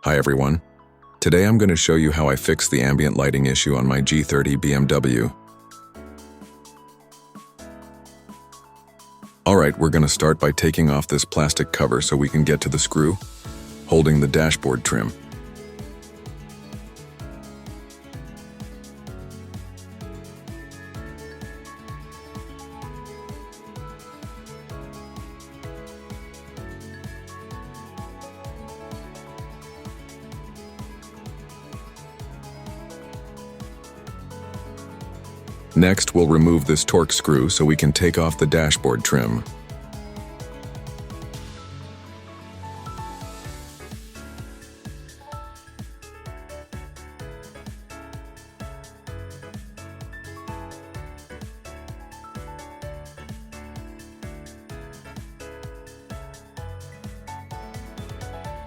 Hi everyone. Today I'm going to show you how I fixed the ambient lighting issue on my G30 BMW. Alright, we're going to start by taking off this plastic cover so we can get to the screw, holding the dashboard trim. Next, we'll remove this torque screw so we can take off the dashboard trim.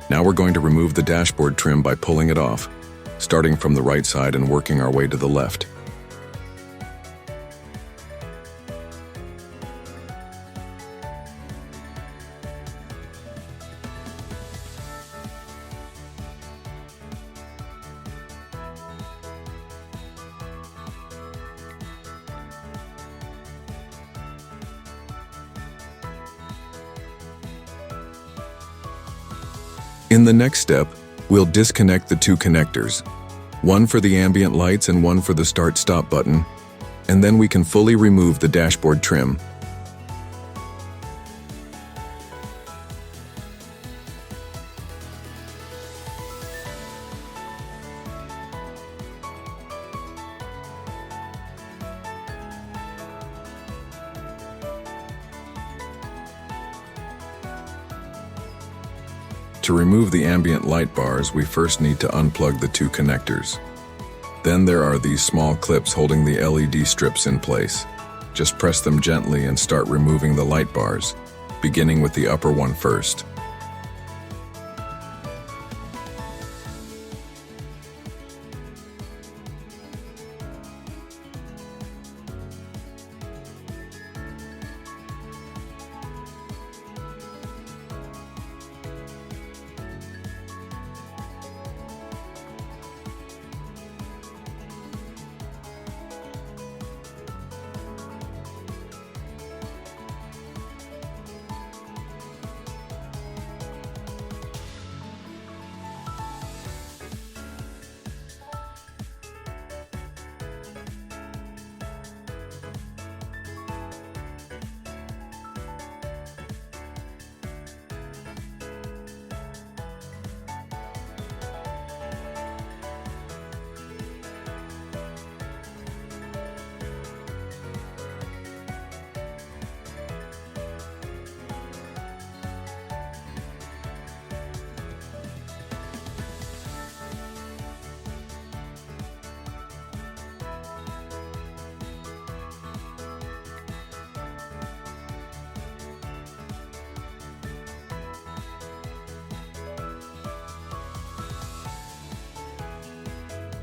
Now we're going to remove the dashboard trim by pulling it off, starting from the right side and working our way to the left. In the next step, we'll disconnect the two connectors, one for the ambient lights and one for the start-stop button, and then we can fully remove the dashboard trim. To remove the ambient light bars, we first need to unplug the two connectors. Then there are these small clips holding the LED strips in place. Just press them gently and start removing the light bars, beginning with the upper one first.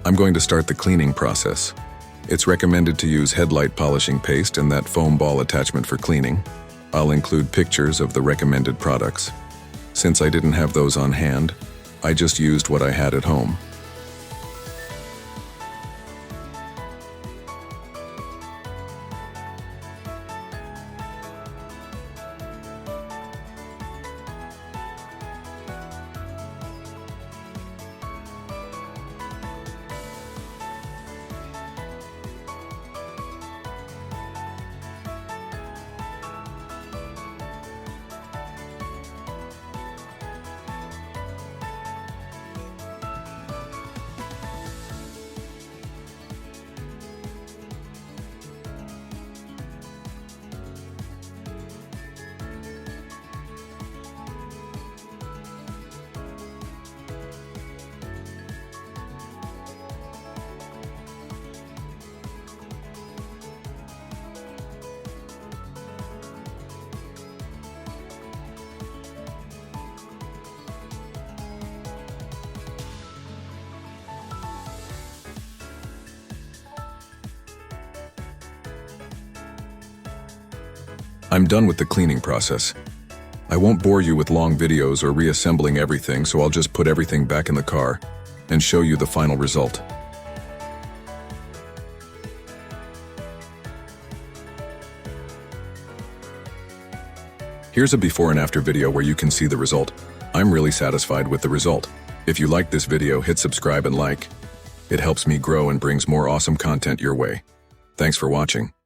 I'm going to start the cleaning process. It's recommended to use headlight polishing paste and that foam ball attachment for cleaning. I'll include pictures of the recommended products. Since I didn't have those on hand, I just used what I had at home. I'm done with the cleaning process. I won't bore you with long videos or reassembling everything, so I'll just put everything back in the car and show you the final result. Here's a before and after video where you can see the result. I'm really satisfied with the result. If you liked this video, hit subscribe and like. It helps me grow and brings more awesome content your way. Thanks for watching.